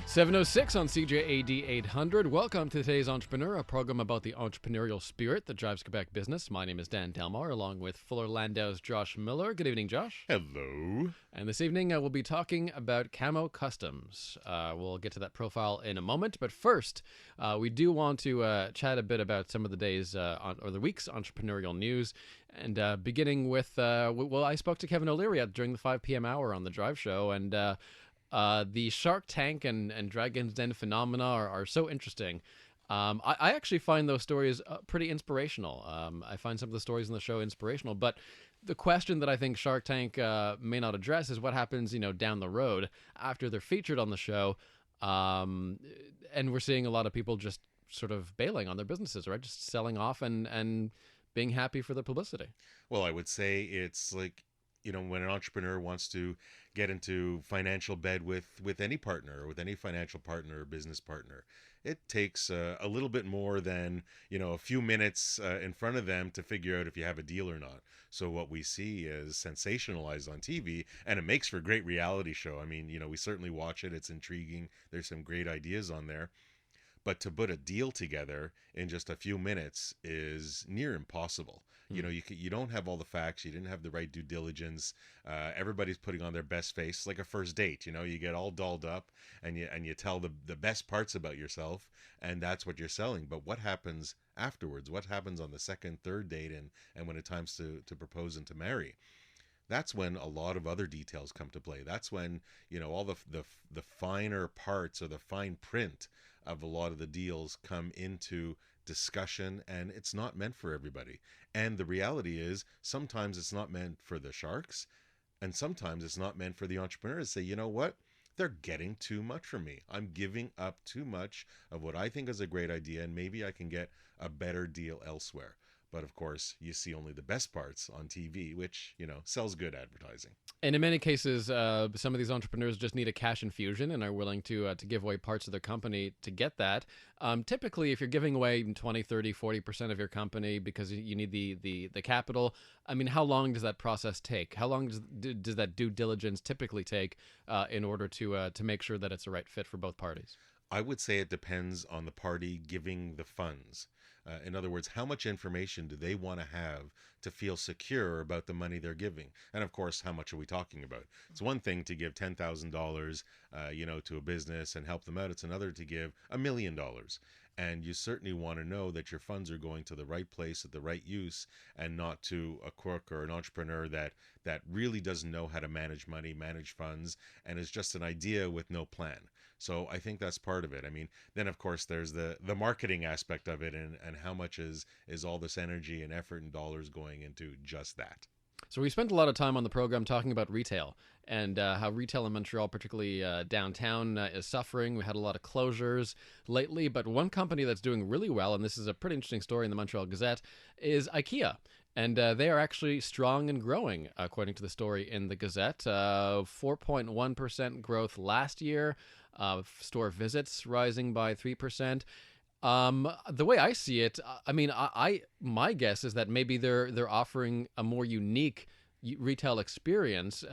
706 on CJAD 800. Welcome to today's Entrepreneur, a program about the entrepreneurial spirit that drives Quebec business. My name is Dan Delmar, along with Fuller Landau's Josh Miller. Good evening, Josh. Hello. And this evening, we'll be talking about Camo Customs. We'll get to that profile in a moment. But first, we do want to chat a bit about some of the day's or the week's entrepreneurial news. And beginning with, I spoke to Kevin O'Leary during the 5 p.m. hour on the Drive Show, and the Shark Tank and Dragon's Den phenomena are so interesting. I actually find those stories pretty inspirational. I find some of the stories in the show inspirational, but the question that I think Shark Tank may not address is what happens, down the road after they're featured on the show, and we're seeing a lot of people just sort of bailing on their businesses, right? Just selling off and being happy for the publicity. Well, I would say it's like, when an entrepreneur wants to get into financial bed with any partner, or with any financial partner or business partner, it takes a little bit more than, a few minutes in front of them to figure out if you have a deal or not. So what we see is sensationalized on TV, and it makes for a great reality show. I mean, we certainly watch it. It's intriguing. There's some great ideas on there. But to put a deal together in just a few minutes is near impossible. You don't have all the facts. You didn't have the right due diligence. Everybody's putting on their best face, like a first date. You get all dolled up and you tell the best parts about yourself, and that's what you're selling. But what happens afterwards? What happens on the second, third date, and when it's time to propose and to marry? That's when a lot of other details come to play. That's when, all the finer parts or the fine print of a lot of the deals come into discussion, and it's not meant for everybody. And the reality is sometimes it's not meant for the sharks, and sometimes it's not meant for the entrepreneurs to say, you know what? They're getting too much from me. I'm giving up too much of what I think is a great idea, and maybe I can get a better deal elsewhere. But of course, you see only the best parts on TV, which, sells good advertising. And in many cases, some of these entrepreneurs just need a cash infusion and are willing to give away parts of their company to get that. Typically, if you're giving away 20, 30, 40% of your company because you need the capital, I mean, how long does that process take? How long does that due diligence typically take in order to make sure that it's a right fit for both parties? I would say it depends on the party giving the funds. In other words, how much information do they want to have to feel secure about the money they're giving? And of course, how much are we talking about? It's one thing to give $10,000, to a business and help them out. It's another to give $1 million. And you certainly want to know that your funds are going to the right place at the right use, and not to a crook or an entrepreneur that really doesn't know how to manage money, manage funds, and is just an idea with no plan. So I think that's part of it. I mean, then of course there's the marketing aspect of it, and how much is all this energy and effort and dollars going into just that. So we spent a lot of time on the program talking about retail and how retail in Montreal, particularly downtown, is suffering. We had a lot of closures lately, but one company that's doing really well, and this is a pretty interesting story in the Montreal Gazette, is IKEA. And they are actually strong and growing, according to the story in the Gazette. 4.1% growth last year, store visits rising by 3%. The way I see it, I mean, my guess is that maybe they're offering a more unique retail experience.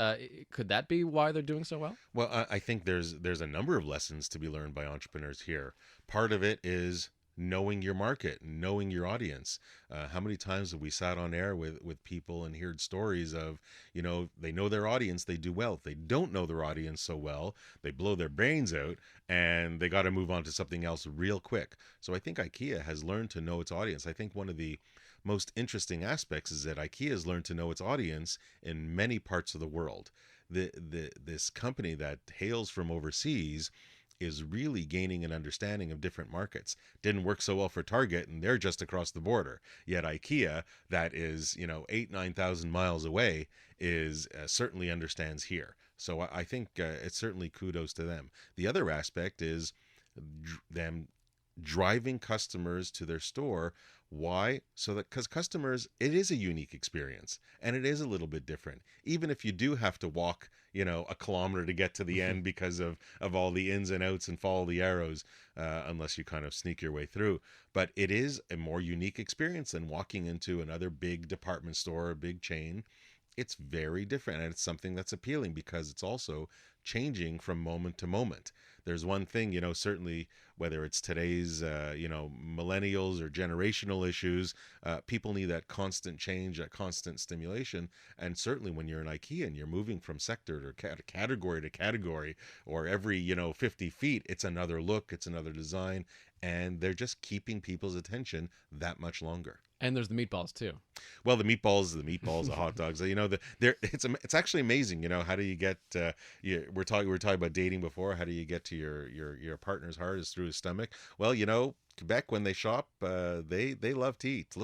Could that be why they're doing so well? Well, I think there's a number of lessons to be learned by entrepreneurs here. Part of it is knowing your market, knowing your audience. How many times have we sat on air with people and heard stories of, they know their audience, they do well. If they don't know their audience so well, they blow their brains out and they got to move on to something else real quick. So I think IKEA has learned to know its audience. I think one of the most interesting aspects is that IKEA has learned to know its audience in many parts of the world. This company that hails from overseas is really gaining an understanding of different markets. Didn't work so well for Target, and they're just across the border. Yet IKEA, that is 9,000 miles away, is certainly understands here. So I think it's certainly kudos to them. The other aspect is them driving customers to their store. Why? So that because customers, it is a unique experience, and it is a little bit different. Even if you do have to walk, a kilometer to get to the end because of all the ins and outs and follow the arrows, unless you kind of sneak your way through. But it is a more unique experience than walking into another big department store, a big chain. it's very different, and it's something that's appealing because it's also changing from moment to moment. There's one thing, certainly whether it's today's, millennials or generational issues, people need that constant change, that constant stimulation. And certainly when you're an IKEA and you're moving from sector to category to category, or every, 50 feet, it's another look, it's another design, and they're just keeping people's attention that much longer. And there's the meatballs too. Well, the hot dogs. It's actually amazing. How do you get? We were talking about dating before. How do you get to your partner's heart is through his stomach? Well, Quebec, when they shop, they love to eat.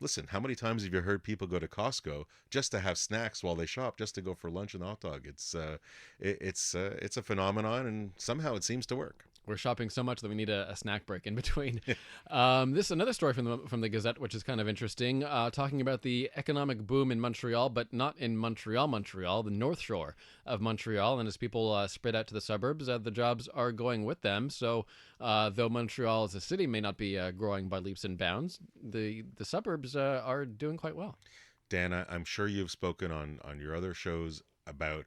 Listen, how many times have you heard people go to Costco just to have snacks while they shop, just to go for lunch and hot dog? It's a phenomenon, and somehow it seems to work. We're shopping so much that we need a snack break in between. This is another story from the Gazette, which is kind of interesting, talking about the economic boom in Montreal, but not in Montreal, the North Shore of Montreal. And as people spread out to the suburbs, the jobs are going with them. So though Montreal as a city may not be growing by leaps and bounds, the suburbs are doing quite well. Dan, I'm sure you've spoken on your other shows about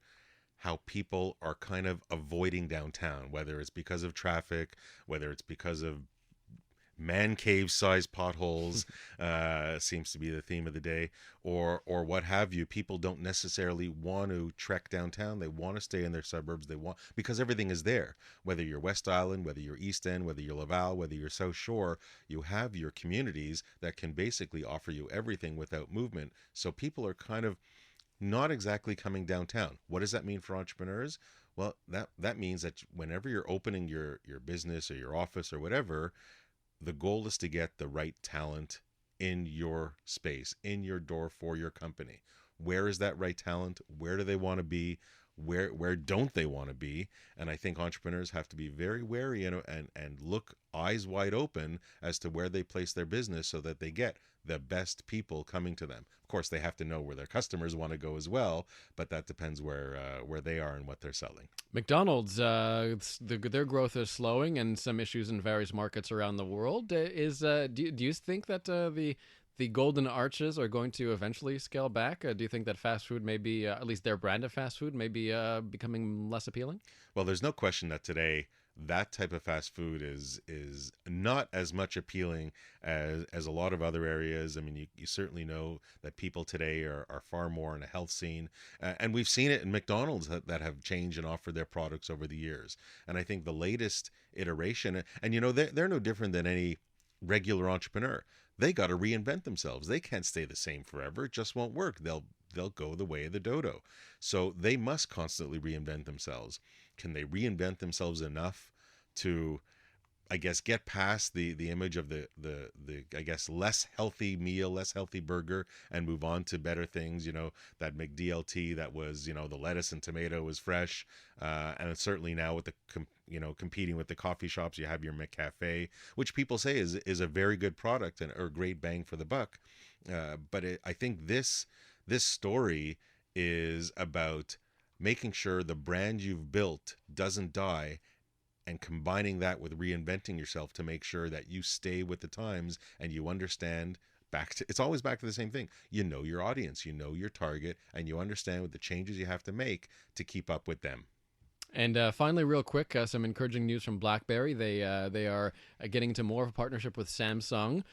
how people are kind of avoiding downtown, whether it's because of traffic, whether it's because of man cave sized potholes, seems to be the theme of the day, or what have you. People don't necessarily want to trek downtown. They want to stay in their suburbs. Because everything is there. Whether you're West Island, whether you're East End, whether you're Laval, whether you're South Shore, you have your communities that can basically offer you everything without movement. So people are kind of not exactly coming downtown. What does that mean for entrepreneurs? Well, that means that whenever you're opening your business or your office or whatever, the goal is to get the right talent in your space, in your door for your company. Where is that right talent? Where do they want to be? Where don't they want to be? And I think entrepreneurs have to be very wary and look eyes wide open as to where they place their business so that they get the best people coming to them. Of course, they have to know where their customers want to go as well, but that depends where they are and what they're selling. McDonald's, their growth is slowing, and some issues in various markets around the world. Do you think that the golden arches are going to eventually scale back? Do you think that fast food may be, at least their brand of fast food, may be becoming less appealing? Well, there's no question that today that type of fast food is not as much appealing as a lot of other areas. I mean, you certainly know that people today are far more in a health scene. And we've seen it in McDonald's that have changed and offered their products over the years. And I think the latest iteration, and they're no different than any regular entrepreneur. They got to reinvent themselves. They can't stay the same forever. It just won't work. They'll go the way of the dodo. So they must constantly reinvent themselves. Can they reinvent themselves enough to, I guess, get past the image of the I guess less healthy meal, less healthy burger, and move on to better things? That McDLT that was, the lettuce and tomato was fresh, and it's certainly now with the competing with the coffee shops, you have your McCafe, which people say is a very good product and or great bang for the buck. But I think this story is about making sure the brand you've built doesn't die, and combining that with reinventing yourself to make sure that you stay with the times and you understand it's always back to the same thing. You know your audience, you know your target, and you understand what the changes you have to make to keep up with them. And finally, real quick, some encouraging news from BlackBerry. They are getting into more of a partnership with Samsung,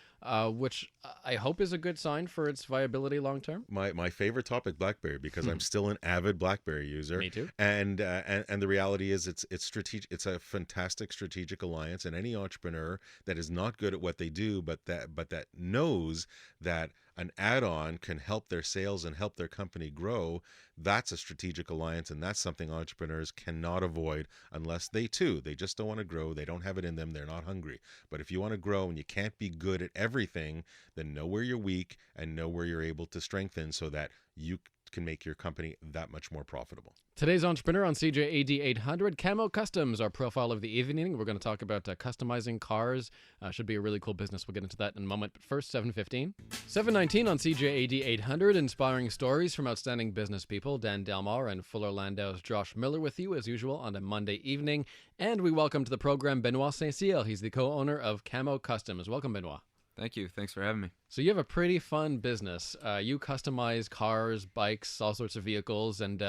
which I hope is a good sign for its viability long term. My favorite topic, BlackBerry, because I'm still an avid BlackBerry user. Me too. And the reality is it's strategic. It's a fantastic strategic alliance, and any entrepreneur that is not good at what they do, but that knows that an add-on can help their sales and help their company grow, that's a strategic alliance, and that's something entrepreneurs cannot avoid unless they just don't want to grow. They don't have it in them. They're not hungry. But if you want to grow and you can't be good at everything, then know where you're weak and know where you're able to strengthen so that you can make your company that much more profitable. Today's entrepreneur on CJAD 800, Camo Customs, our profile of the evening. We're going to talk about customizing cars. Should be a really cool business. We'll get into that in a moment. But first, 7:15. 7:19 on CJAD 800, inspiring stories from outstanding business people. Dan Delmar and Fuller Landau's Josh Miller with you, as usual, on a Monday evening. And we welcome to the program Benoit St-Cyr. He's the co-owner of Camo Customs. Welcome, Benoit. Thank you. Thanks for having me. So you have a pretty fun business. You customize cars, bikes, all sorts of vehicles, and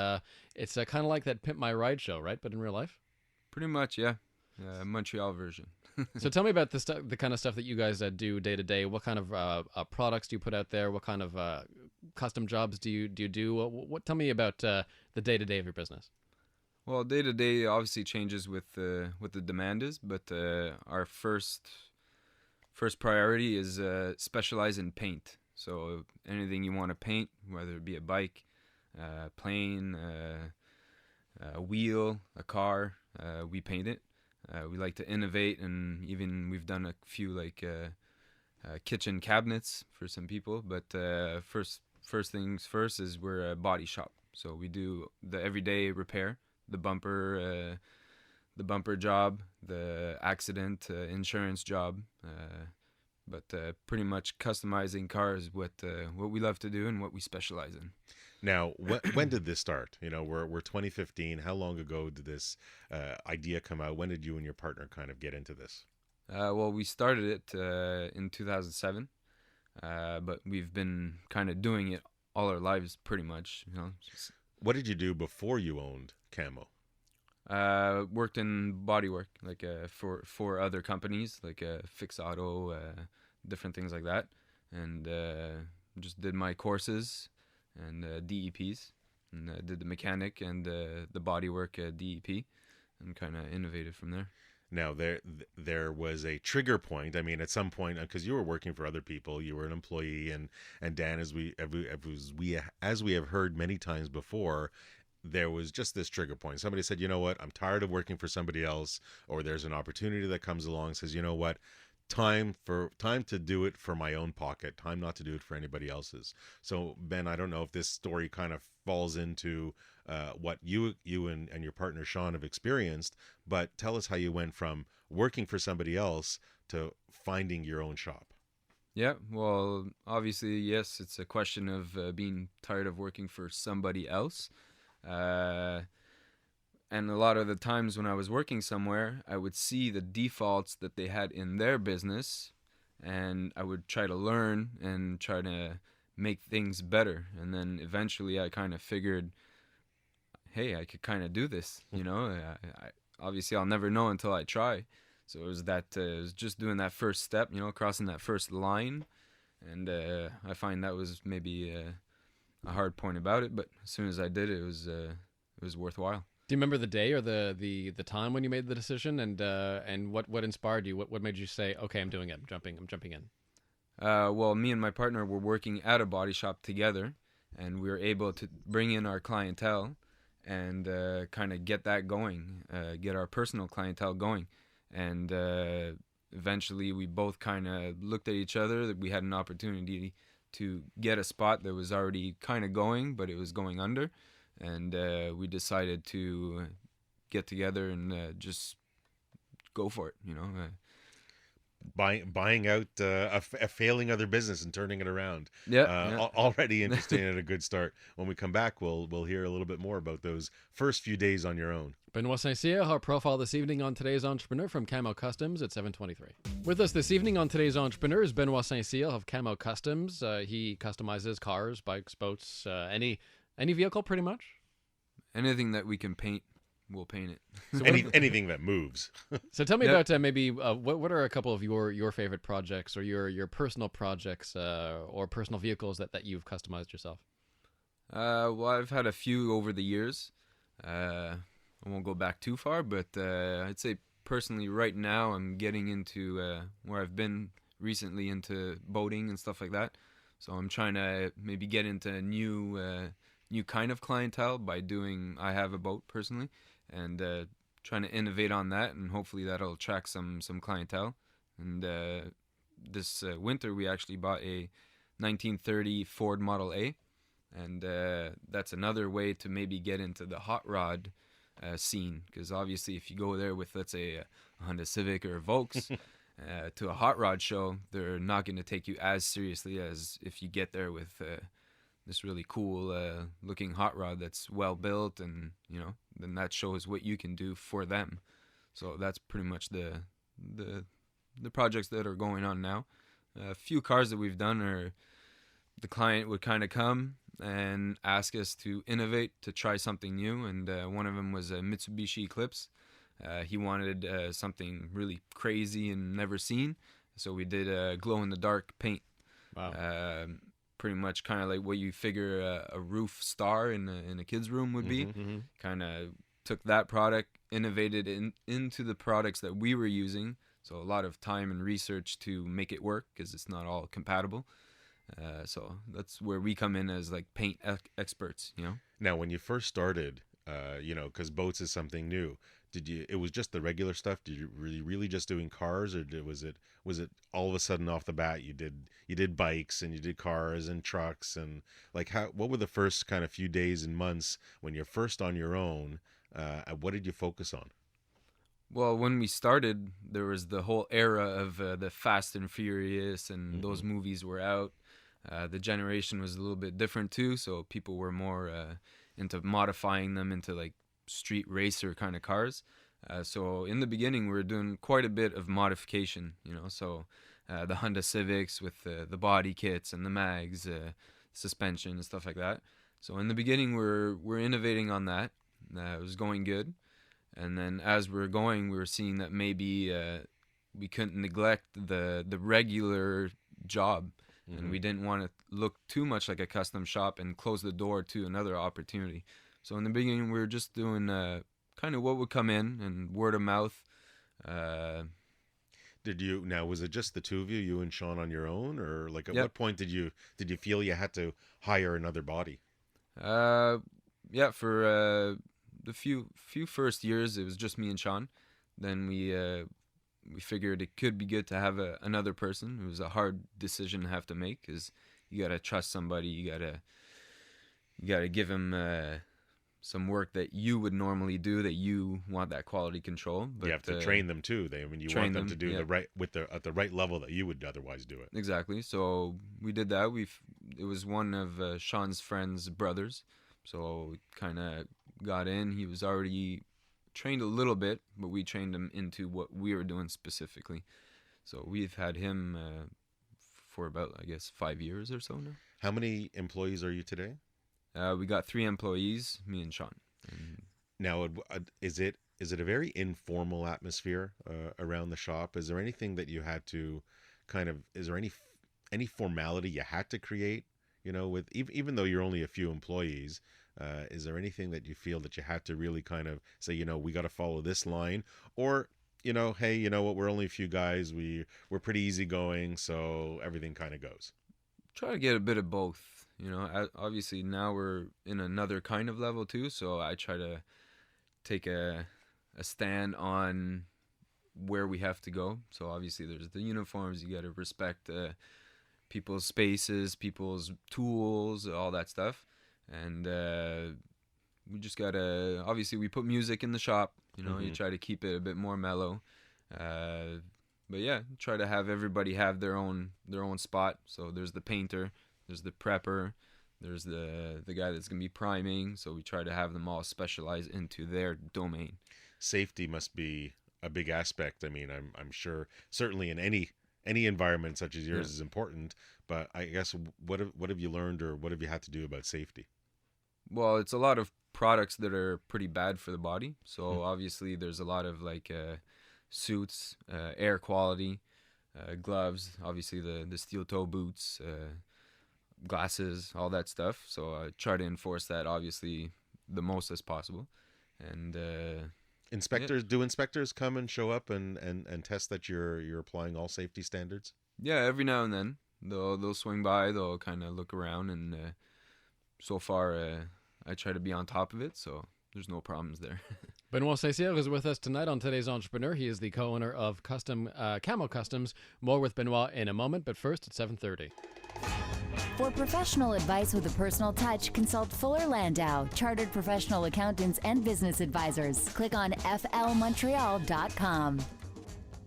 it's kind of like that Pimp My Ride show, right? But in real life. Pretty much, yeah. Montreal version. So tell me about the kind of stuff that you guys do day to day. What kind of products do you put out there? What kind of custom jobs do you do? Tell me about the day to day of your business. Well, day to day obviously changes with what the demand is, but our first priority is specialize in paint. So anything you want to paint, whether it be a bike, plane, a wheel, a car, we paint it. We like to innovate, and even we've done a few like kitchen cabinets for some people. But first things first is we're a body shop, so we do the everyday repair, the bumper job, the accident insurance job. But pretty much customizing cars, what we love to do and what we specialize in. Now, when did this start? You know, we're 2015. How long ago did this idea come out? When did you and your partner kind of get into this? Well, we started it in 2007, but we've been kind of doing it all our lives, pretty much. You know. What did you do before you owned Camo? Worked in bodywork, like for other companies, like Fix Auto, different things like that, and just did my courses and DEPs, and did the mechanic and the bodywork DEP, and kind of innovated from there. Now there was a trigger point. I mean, at some point, because you were working for other people, you were an employee, and Dan, as we have heard many times before, there was just this trigger point. Somebody said, you know what, I'm tired of working for somebody else, or there's an opportunity that comes along, says, you know what, time to do it for my own pocket, time not to do it for anybody else's. So Ben, I don't know if this story kind of falls into what you and your partner Sean have experienced, but tell us how you went from working for somebody else to finding your own shop. Yeah, well, obviously, yes, it's a question of being tired of working for somebody else. And a lot of the times when I was working somewhere, I would see the defaults that they had in their business, and I would try to learn and try to make things better. And then eventually I kind of figured, hey, I could kind of do this, you know. I obviously I'll never know until I try. So it was it was just doing that first step, you know, crossing that first line. And I find that was maybe a hard point about it, but as soon as I did, it was worthwhile. Do you remember the day or the time when you made the decision, and what inspired you? What made you say, okay, I'm doing it. I'm jumping in. Well, me and my partner were working at a body shop together, and we were able to bring in our clientele and kind of get that going, get our personal clientele going. And eventually we both kind of looked at each other. We had an opportunity to get a spot that was already kind of going, but it was going under. And we decided to get together and just go for it, you know. Buying out a failing other business and turning it around. Yeah. Already interesting and a good start. When we come back, we'll hear a little bit more about those first few days on your own. Benoit St-Cyr, our profile this evening on Today's Entrepreneur from Camo Customs at 7:23. With us this evening on Today's Entrepreneur is Benoit St-Cyr of Camo Customs. He customizes cars, bikes, boats, any vehicle pretty much. Anything that we can paint, we'll paint it. So anything that moves. So tell me about maybe what are a couple of your favorite projects or your personal projects or personal vehicles that you've customized yourself? Well, I've had a few over the years. I won't go back too far, but I'd say personally right now I'm getting into where I've been recently into boating and stuff like that. So I'm trying to maybe get into new kind of clientele by I have a boat personally, and trying to innovate on that, and hopefully that'll attract some clientele. And this winter we actually bought a 1930 Ford Model A, and that's another way to maybe get into the hot rod scene, because obviously if you go there with, let's say, a Honda Civic or a Volks to a hot rod show, they're not going to take you as seriously as if you get there with this really cool looking hot rod that's well built, and you know, then that shows what you can do for them. So that's pretty much the projects that are going on now. A few cars that we've done are the client would kind of come and ask us to innovate, to try something new. And one of them was a Mitsubishi Eclipse. He wanted something really crazy and never seen. So we did a glow-in-the-dark paint. Wow. Pretty much kind of like what you figure a roof star in a kid's room would be. Mm-hmm. Kind of took that product, innovated into the products that we were using. So a lot of time and research to make it work because it's not all compatible. So that's where we come in as like paint experts, you know. Now, when you first started, because boats is something new, it was just the regular stuff? Did you really just doing cars, or was it all of a sudden off the bat you did bikes and you did cars and trucks, and like what were the first kind of few days and months when you're first on your own? What did you focus on? Well, when we started, there was the whole era of the Fast and Furious, and those movies were out. The generation was a little bit different too, so people were more into modifying them into like street racer kind of cars. So in the beginning, we were doing quite a bit of modification, so the Honda Civics with the body kits and the mags, suspension and stuff like that. So in the beginning, we're innovating on that. It was going good. And then as we were going, we were seeing that maybe we couldn't neglect the regular job. And we didn't want to look too much like a custom shop and close the door to another opportunity. So in the beginning, we were just doing kind of what would come in and word of mouth. Was it just the two of you, you and Sean, on your own, or like at Yep. what point did you feel you had to hire another body? Yeah, for the few first years, it was just me and Sean. Then we figured it could be good to have another person. It was a hard decision to have to make because you gotta trust somebody. You gotta give him some work that you would normally do, that you want that quality control. But You have to train them too. You train want them to them, do yeah. at the right level that you would otherwise do it. Exactly. So we did that. It was one of Sean's friend's brothers. So we kind of got in. He was already trained a little bit, but we trained him into what we were doing specifically. So we've had him for about, I guess, 5 years or so now. How many employees are you today? We got 3 employees, me and Sean. And Now, is it a very informal atmosphere around the shop? Is there anything that you had to is there any formality you had to create, with even though you're only a few employees? Is there anything that you feel that you had to really kind of say, we got to follow this line, or, hey, you know what, we're only a few guys, we're pretty easygoing, so everything kind of goes? try to get a bit of both. Obviously now we're in another kind of level too, so I try to take a stand on where we have to go. So obviously there's the uniforms, you got to respect people's spaces, people's tools, all that stuff. And we just got to, obviously we put music in the shop, you try to keep it a bit more mellow. But yeah, try to have everybody have their own spot. So there's the painter, there's the prepper, there's the guy that's going to be priming. So we try to have them all specialize into their domain. Safety must be a big aspect. I mean, I'm sure certainly in any environment such as yours is important, but I guess what have you learned, or what have you had to do about safety? Well, it's a lot of products that are pretty bad for the body. So obviously there's a lot of like suits, air quality, gloves, obviously the steel toe boots, glasses, all that stuff. So I try to enforce that obviously the most as possible. And do inspectors come and show up and test that you're applying all safety standards? Yeah, every now and then they'll swing by, they'll kind of look around, and so far I try to be on top of it, so there's no problems there. Benoit St-Cyr is with us tonight on Today's Entrepreneur. He is the co-owner of Camo Customs. More with Benoit in a moment, but first at 7:30. For professional advice with a personal touch, consult Fuller Landau, Chartered Professional Accountants and Business Advisors. Click on flmontreal.com.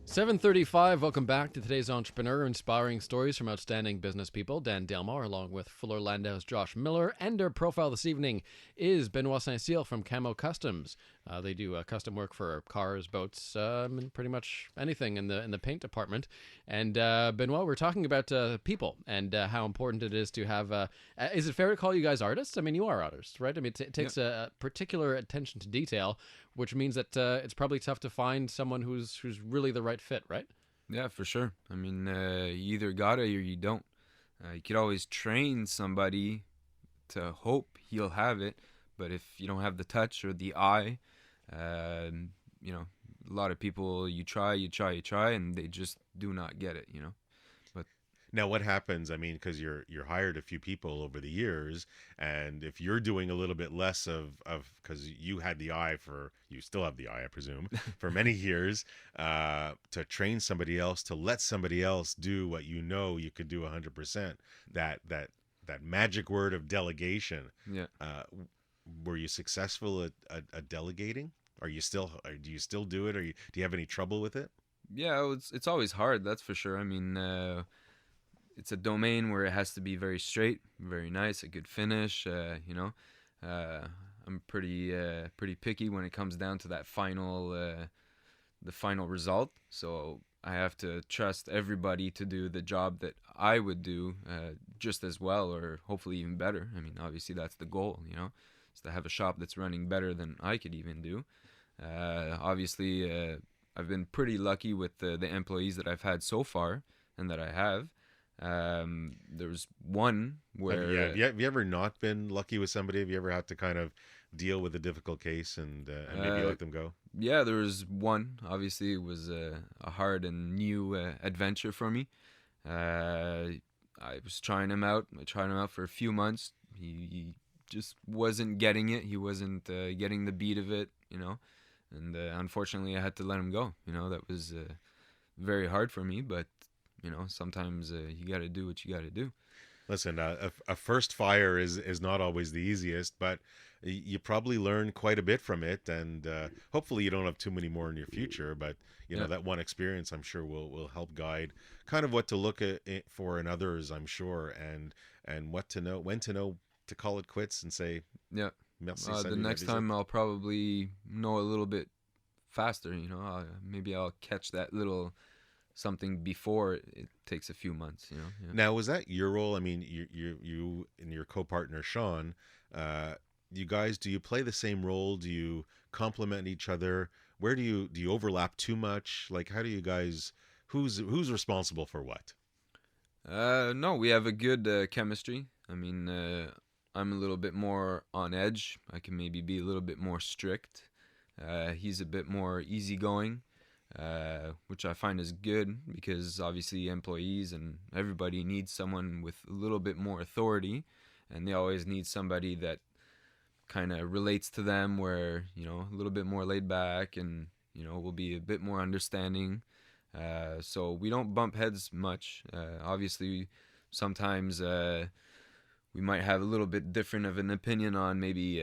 7:35. Welcome back to Today's Entrepreneur, inspiring stories from outstanding business people. Dan Delmar, along with Fuller Landau's Josh Miller, and our profile this evening is Benoit St-Cyr from Camo Customs. They do custom work for cars, boats, and pretty much anything in the paint department. And Benoit, we're talking about people and how important it is to have. Is it fair to call you guys artists? I mean, you are artists, right? I mean, it takes a particular attention to detail, which means that it's probably tough to find someone who's really the right fit, right? Yeah, for sure. I mean, you either got it or you don't. You could always train somebody to hope he'll have it, but if you don't have the touch or the eye, you know, a lot of people, you try, and they just do not get it, you know. But now, what happens? I mean, because you're hired a few people over the years, and if you're doing a little bit less of because you had the eye you still have the eye, I presume, for many years, to train somebody else, to let somebody else do what you know you could do 100%. That magic word of delegation. yeah. Were you successful at delegating? Do you still do it? Do you have any trouble with it? Yeah, it's always hard, that's for sure. I mean, it's a domain where it has to be very straight, very nice, a good finish. You know, I'm pretty picky when it comes down to that the final result. So I have to trust everybody to do the job that I would do just as well, or hopefully even better. I mean, obviously that's the goal, you know, is to have a shop that's running better than I could even do. Obviously, I've been pretty lucky with the employees that I've had so far and that I have. There was one where... Have you ever not been lucky with somebody? Have you ever had to kind of deal with a difficult case and maybe let them go? Yeah, there was one. Obviously, it was a hard and new adventure for me. I was trying him out. I tried him out for a few months. He just wasn't getting it. He wasn't getting the beat of it, you know. And unfortunately, I had to let him go. You know, that was very hard for me. But, you know, sometimes you got to do what you got to do. Listen, a first fire is not always the easiest, but you probably learn quite a bit from it, and hopefully you don't have too many more in your future. But you know, that one experience, I'm sure, will help guide kind of what to look at for in others, I'm sure, and what to know, when to call it quits and say, yeah. Merci, The next time I'll probably know a little bit faster. You know, maybe I'll catch that little something before it takes a few months. You know. Yeah. Now, was that your role? I mean, you and your co-partner Sean, you guys, do you play the same role? Do you complement each other? Where do you overlap too much? Like, how do you guys? Who's responsible for what? No, we have a good chemistry. I mean, I'm a little bit more on edge. I can maybe be a little bit more strict. He's a bit more easygoing, which I find is good because obviously employees and everybody needs someone with a little bit more authority, and they always need somebody that kind of relates to them, where, you know, a little bit more laid back and, you know, will be a bit more understanding. So we don't bump heads much. Obviously, sometimes we might have a little bit different of an opinion on maybe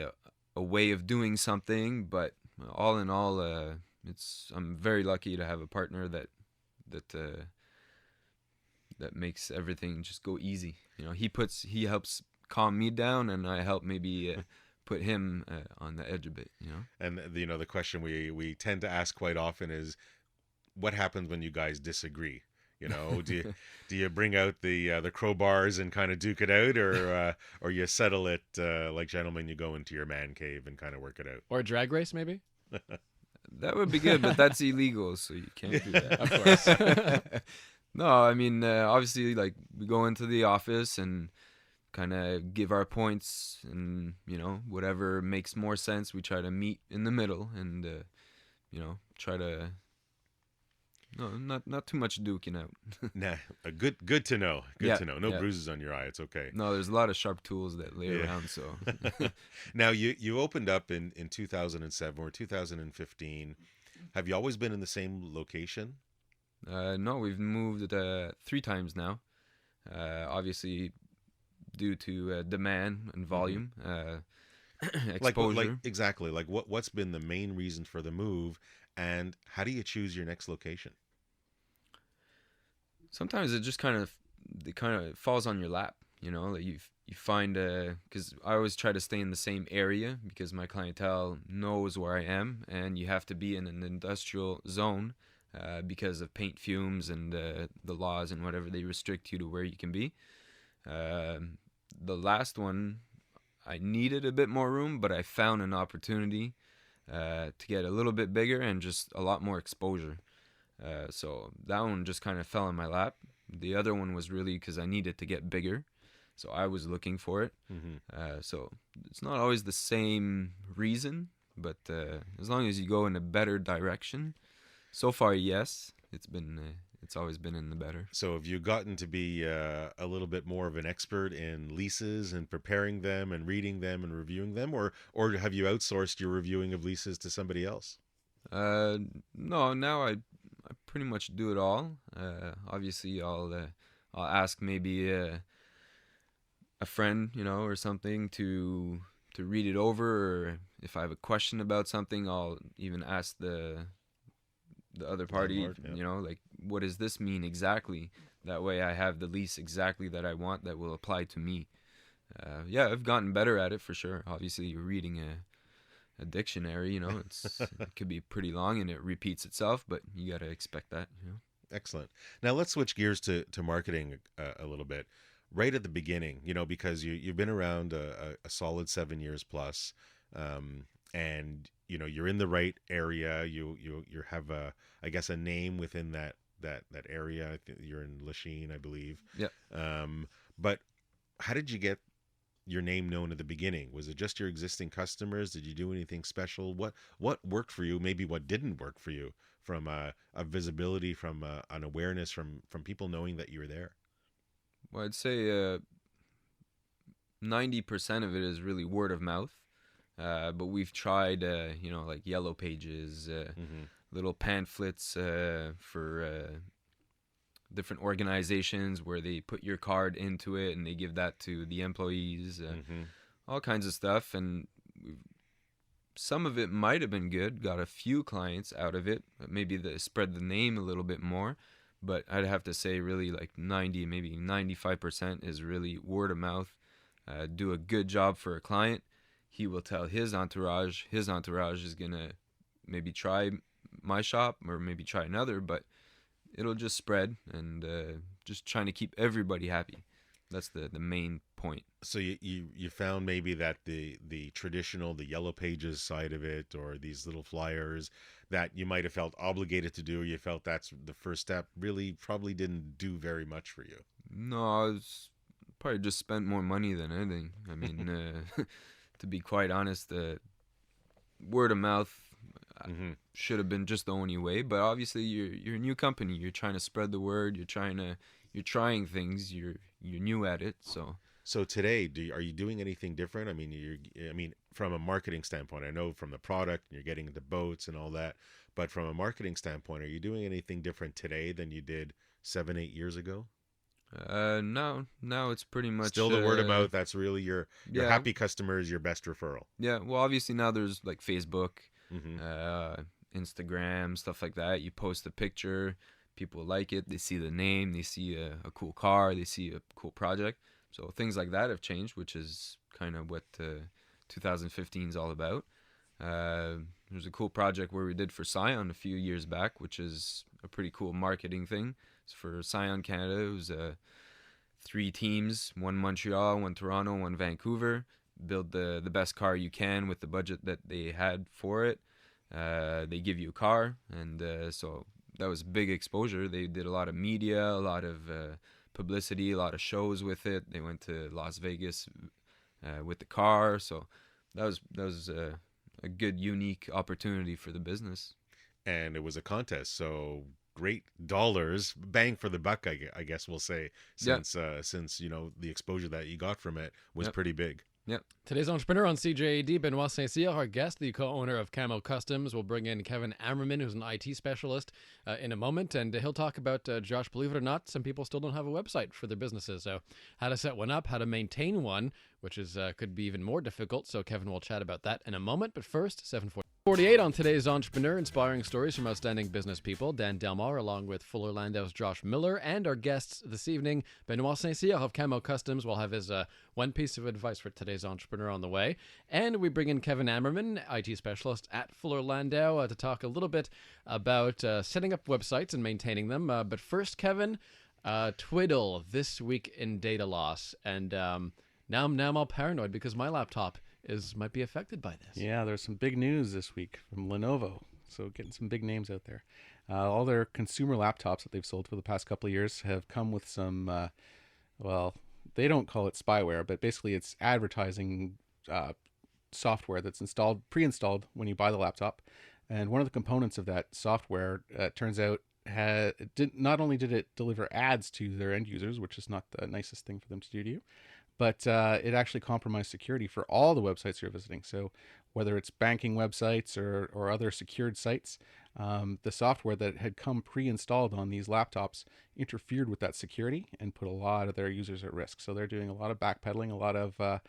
a way of doing something, but all in all, I'm very lucky to have a partner that makes everything just go easy. You know, he helps calm me down, and I help maybe put him on the edge a bit. You know, and you know, the question we tend to ask quite often is, what happens when you guys disagree? You know, do you bring out the crowbars and kind of duke it out, or you settle it like gentlemen? You go into your man cave and kind of work it out, or a drag race maybe. That would be good, but that's illegal, so you can't do that. Of course. No, I mean, obviously, like, we go into the office and kind of give our points, and, you know, whatever makes more sense, we try to meet in the middle, and you know, try to. No, not too much duking out. Nah, good to know. Good to know. No yeah. bruises on your eye. It's okay. No, there's a lot of sharp tools that lay around. So now you opened up in 2007 or 2015. Have you always been in the same location? No, we've moved 3 times now. Obviously, due to demand and volume, exposure. Like exactly. Like what's been the main reason for the move, and how do you choose your next location? Sometimes it just kind of falls on your lap, you know, that you find because I always try to stay in the same area because my clientele knows where I am, and you have to be in an industrial zone because of paint fumes and the laws and whatever, they restrict you to where you can be. The last one, I needed a bit more room, but I found an opportunity to get a little bit bigger and just a lot more exposure. So that one just kind of fell in my lap. The other one was really because I needed to get bigger, so I was looking for it. So it's not always the same reason, but as long as you go in a better direction, so far, yes, it's always been in the better. So have you gotten to be a little bit more of an expert in leases and preparing them and reading them and reviewing them, or have you outsourced your reviewing of leases to somebody else? No, now I pretty much do it all. Obviously, I'll ask maybe a friend, or something to read it over, or if I have a question about something, I'll even ask the other party, like, what does this mean exactly? That way I have the lease exactly that I want that will apply to me. Yeah, I've gotten better at it for sure. Obviously, you're reading a dictionary, it could be pretty long and it repeats itself, but you got to expect that. Excellent. Now let's switch gears to marketing a little bit. Right at the beginning, because you've been around a solid 7 years plus, and you're in the right area. You have I guess a name within that area. I think you're in Lachine, I believe. Yeah. But how did you get your name known at the beginning? Was it just your existing customers? Did you do anything special? What worked for you? Maybe what didn't work for you from a visibility, from an awareness, from people knowing that you were there? Well, I'd say 90% of it is really word of mouth. But we've tried, like yellow pages, little pamphlets for different organizations where they put your card into it and they give that to the employees, all kinds of stuff. And some of it might have been good, got a few clients out of it, maybe spread the name a little bit more. But I'd have to say really like 90, maybe 95% is really word of mouth. Do a good job for a client. He will tell his entourage. His entourage is going to maybe try my shop or maybe try another, but it'll just spread, and just trying to keep everybody happy. That's the main point. So you found maybe that the traditional, the yellow pages side of it, or these little flyers that you might have felt obligated to do, you felt that's the first step, really probably didn't do very much for you. No, I was probably just spent more money than anything. I mean, to be quite honest, word of mouth should have been just the only way. But obviously, you're a new company. You're trying to spread the word. You're trying things. You're new at it. So today, are you doing anything different? I mean, from a marketing standpoint, I know from the product, you're getting into boats and all that. But from a marketing standpoint, are you doing anything different today than you did 7-8 years ago? No, it's pretty much still the word of mouth. That's really your happy customers, your best referral. Yeah, well, obviously now there's like Facebook, Instagram, stuff like that. You post a picture, people like it, they see the name, they see a cool car, they see a cool project. So things like that have changed, which is kind of what 2015 is all about. There's a cool project where we did for Scion a few years back, which is a pretty cool marketing thing. It's for Scion Canada. It was 3 teams, 1 Montreal, 1 Toronto, 1 Vancouver. Build the best car you can with the budget that they had for it. They give you a car, and so that was big exposure. They did a lot of media, a lot of publicity, a lot of shows with it. They went to Las Vegas with the car, so that was a good, unique opportunity for the business. And it was a contest, so great dollars, bang for the buck, I guess we'll say, since the exposure that you got from it was pretty big. Yep. Today's entrepreneur on CJAD, Benoit St-Cyr, our guest, the co-owner of Camo Customs. We'll bring in Kevin Ammerman, who's an IT specialist, in a moment, and he'll talk about, Josh, believe it or not, some people still don't have a website for their businesses. So how to set one up, how to maintain one which is could be even more difficult. So Kevin will chat about that in a moment. But first, 7:48 on today's Entrepreneur, inspiring stories from outstanding business people. Dan Delmar, along with Fuller Landau's Josh Miller, and our guests this evening, Benoit St-Cyr of Camo Customs, will have his one piece of advice for today's Entrepreneur on the way. And we bring in Kevin Ammerman, IT specialist at Fuller Landau, to talk a little bit about setting up websites and maintaining them. But first, Kevin, Twiddle this week in data loss, and now I'm all paranoid because my laptop might be affected by this. Yeah, there's some big news this week from Lenovo. So getting some big names out there. All their consumer laptops that they've sold for the past couple of years have come with some, well, they don't call it spyware, but basically it's advertising software that's pre-installed when you buy the laptop. And one of the components of that software, turns out, not only did it deliver ads to their end users, which is not the nicest thing for them to do to you, but it actually compromised security for all the websites you're visiting. So whether it's banking websites or other secured sites, the software that had come pre-installed on these laptops interfered with that security and put a lot of their users at risk. So they're doing a lot of backpedaling, a lot of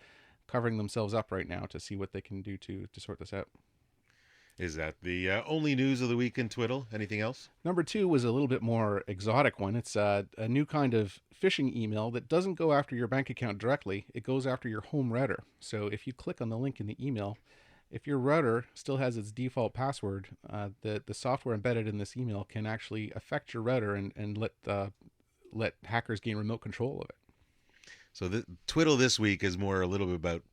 covering themselves up right now to see what they can do to sort this out. Is that the only news of the week in Twiddle? Anything else? Number 2 was a little bit more exotic one. It's a new kind of phishing email that doesn't go after your bank account directly. It goes after your home router. So if you click on the link in the email, if your router still has its default password, the software embedded in this email can actually affect your router and let hackers gain remote control of it. So the Twiddle this week is more a little bit about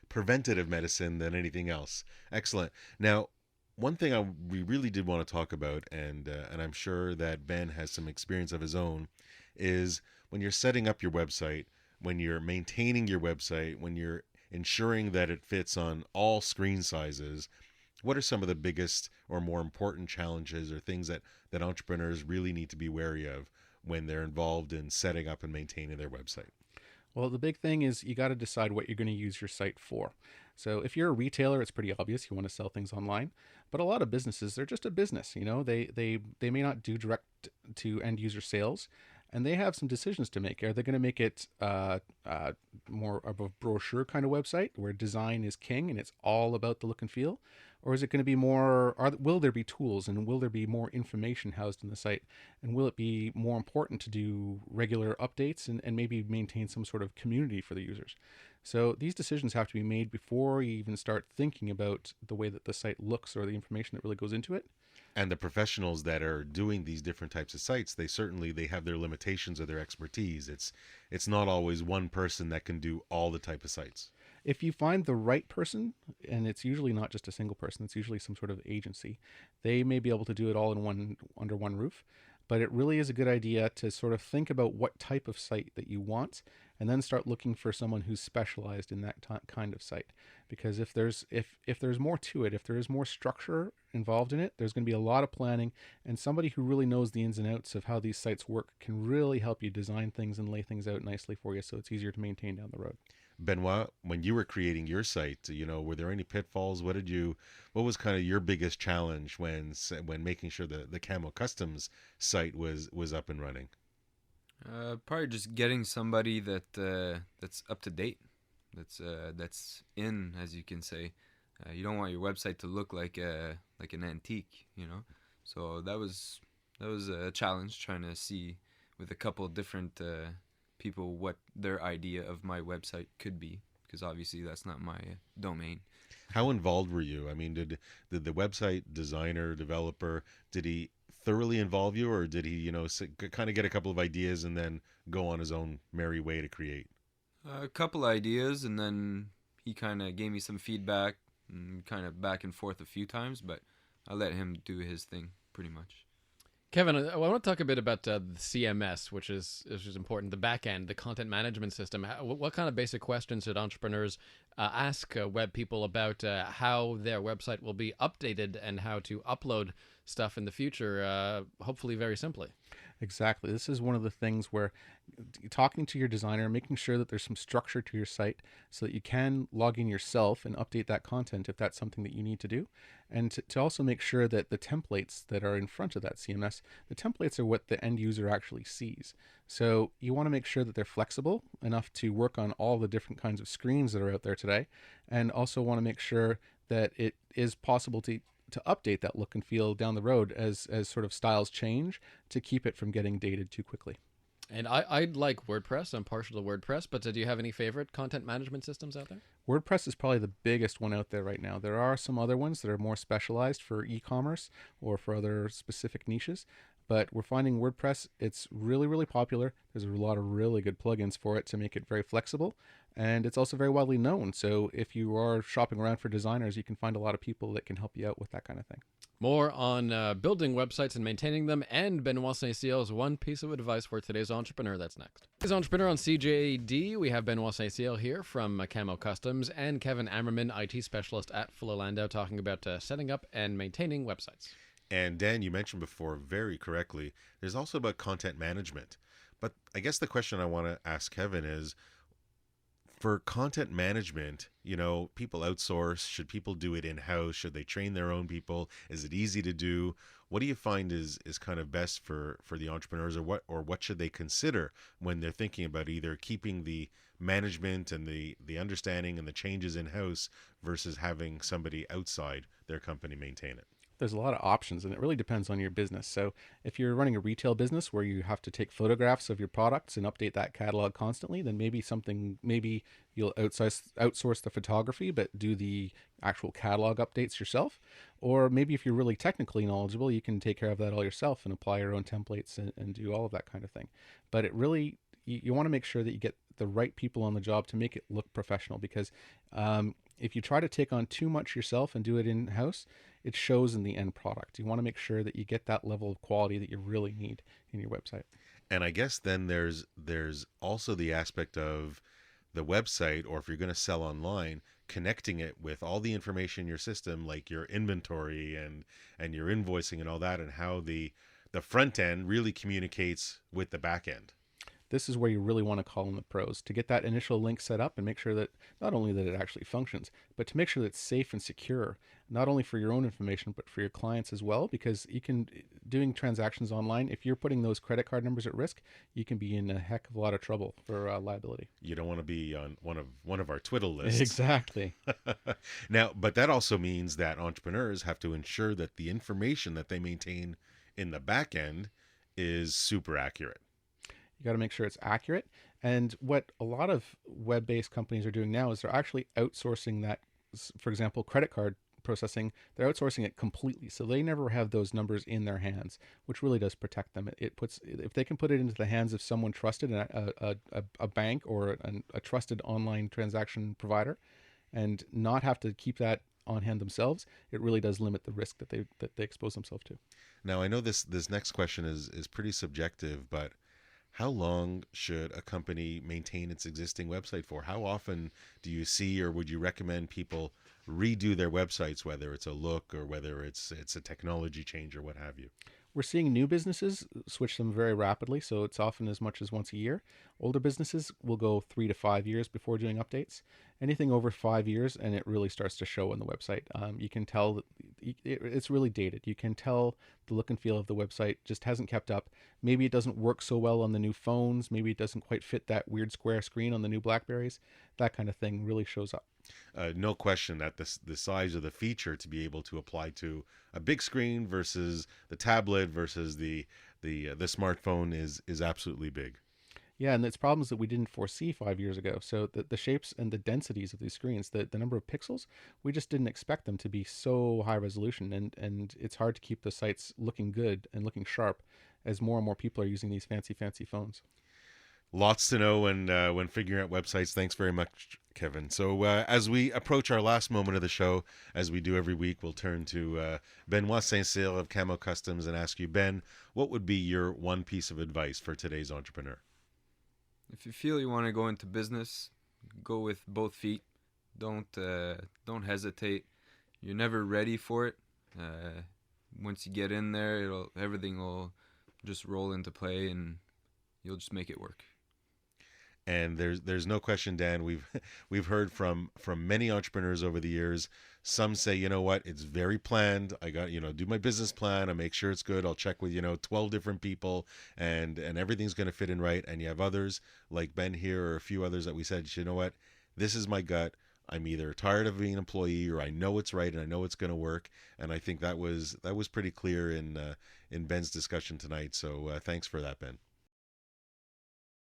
preventative medicine than anything else. Excellent. Now, one thing we really did want to talk about, and I'm sure that Ben has some experience of his own, is when you're setting up your website, when you're maintaining your website, when you're ensuring that it fits on all screen sizes, what are some of the biggest or more important challenges or things that entrepreneurs really need to be wary of when they're involved in setting up and maintaining their website? Well, the big thing is you got to decide what you're going to use your site for. So if you're a retailer, it's pretty obvious you want to sell things online. But a lot of businesses, they're just a business. You know, they may not do direct to end user sales, and they have some decisions to make. Are they going to make it more of a brochure kind of website where design is king and it's all about the look and feel? Or is it going to be more, will there be tools and will there be more information housed in the site? And will it be more important to do regular updates and maybe maintain some sort of community for the users? So these decisions have to be made before you even start thinking about the way that the site looks or the information that really goes into it. And the professionals that are doing these different types of sites, they have their limitations or their expertise. It's not always one person that can do all the type of sites. If you find the right person, and it's usually not just a single person, it's usually some sort of agency, they may be able to do it all under one roof. But it really is a good idea to sort of think about what type of site that you want, and then start looking for someone who's specialized in that kind of site. Because if there's more to it, if there is more structure involved in it, there's going to be a lot of planning, and somebody who really knows the ins and outs of how these sites work can really help you design things and lay things out nicely for you so it's easier to maintain down the road. Benoit, when you were creating your site, were there any pitfalls? What was kind of your biggest challenge when making sure the Camo Customs site was up and running? Probably just getting somebody that's up to date, that's in, as you can say. You don't want your website to look like an antique, So that was a challenge, trying to see with a couple of different people what their idea of my website could be, because obviously that's not my domain. How involved were you? I mean, did the website designer, developer, did he thoroughly involve you, or did he kind of get a couple of ideas and then go on his own merry way to create? A couple ideas, and then he kind of gave me some feedback and kind of back and forth a few times, but I let him do his thing pretty much. Kevin, I want to talk a bit about the CMS, which is important, the back end, the content management system. What kind of basic questions should entrepreneurs ask web people about how their website will be updated and how to upload stuff in the future, hopefully very simply? Exactly. This is one of the things where talking to your designer, making sure that there's some structure to your site so that you can log in yourself and update that content if that's something that you need to do. And to also make sure that the templates that are in front of that CMS, the templates are what the end user actually sees. So you want to make sure that they're flexible enough to work on all the different kinds of screens that are out there today, and also want to make sure that it is possible to update that look and feel down the road as sort of styles change, to keep it from getting dated too quickly. And I like WordPress. I'm partial to WordPress, but do you have any favorite content management systems out there? WordPress is probably the biggest one out there right now. There are some other ones that are more specialized for e-commerce or for other specific niches, but we're finding WordPress, it's really, really popular. There's a lot of really good plugins for it to make it very flexible, and it's also very widely known. So if you are shopping around for designers, you can find a lot of people that can help you out with that kind of thing. More on building websites and maintaining them, and Benoit St-Cyr's one piece of advice for today's entrepreneur. That's next. Today's entrepreneur on CJD, we have Benoit St-Cyr here from Camo Customs and Kevin Ammerman, IT specialist at Fuller Landau, talking about setting up and maintaining websites. And Dan, you mentioned before very correctly, there's also about content management. But I guess the question I want to ask Kevin is, for content management, people outsource. Should people do it in-house? Should they train their own people? Is it easy to do? What do you find is kind of best for the entrepreneurs, or what should they consider when they're thinking about either keeping the management and the understanding and the changes in-house versus having somebody outside their company maintain it? There's a lot of options, and it really depends on your business. So if you're running a retail business where you have to take photographs of your products and update that catalog constantly, then maybe you'll outsource the photography but do the actual catalog updates yourself. Or maybe if you're really technically knowledgeable, you can take care of that all yourself and apply your own templates and do all of that kind of thing. But it really, you want to make sure that you get the right people on the job to make it look professional, because if you try to take on too much yourself and do it in-house, it shows in the end product. You want to make sure that you get that level of quality that you really need in your website. And I guess then there's also the aspect of the website, or if you're going to sell online, connecting it with all the information in your system, like your inventory and your invoicing and all that, and how the front end really communicates with the back end. This is where you really want to call in the pros to get that initial link set up and make sure that not only that it actually functions, but to make sure that it's safe and secure, not only for your own information, but for your clients as well, because doing transactions online, if you're putting those credit card numbers at risk, you can be in a heck of a lot of trouble for liability. You don't want to be on one of our twiddle lists. Exactly. Now, but that also means that entrepreneurs have to ensure that the information that they maintain in the back end is super accurate. You got to make sure it's accurate. And what a lot of web-based companies are doing now is they're actually outsourcing that, for example, credit card processing, they're outsourcing it completely. So they never have those numbers in their hands, which really does protect them. If they can put it into the hands of someone trusted, a bank or a trusted online transaction provider, and not have to keep that on hand themselves, it really does limit the risk that they expose themselves to. Now, I know this next question is pretty subjective, but how long should a company maintain its existing website for? How often do you see, or would you recommend people redo their websites, whether it's a look or whether it's a technology change or what have you? We're seeing new businesses switch them very rapidly, so it's often as much as once a year. Older businesses will go 3 to 5 years before doing updates. Anything over 5 years, and it really starts to show on the website. You can tell that it's really dated. You can tell the look and feel of the website just hasn't kept up. Maybe it doesn't work so well on the new phones. Maybe it doesn't quite fit that weird square screen on the new Blackberries. That kind of thing really shows up. No question that the size of the feature to be able to apply to a big screen versus the tablet versus the smartphone is absolutely big. Yeah, and it's problems that we didn't foresee 5 years ago. So the shapes and the densities of these screens, the number of pixels, we just didn't expect them to be so high resolution. And it's hard to keep the sites looking good and looking sharp as more and more people are using these fancy phones. Lots to know when figuring out websites. Thanks very much, Kevin. So as we approach our last moment of the show, as we do every week, we'll turn to Benoit St-Cyr of Camo Customs and ask you, Ben, what would be your one piece of advice for today's entrepreneur? If you feel you want to go into business, go with both feet. Don't hesitate. You're never ready for it. Once you get in there, everything will just roll into play, and you'll just make it work. And there's no question, Dan. We've heard from many entrepreneurs over the years. Some say, you know what, it's very planned. I got, do my business plan. I make sure it's good. I'll check with 12 different people, and everything's going to fit in right. And you have others like Ben here, or a few others that we said, you know what, this is my gut. I'm either tired of being an employee, or I know it's right and I know it's going to work. And I think that was pretty clear in Ben's discussion tonight. So thanks for that, Ben.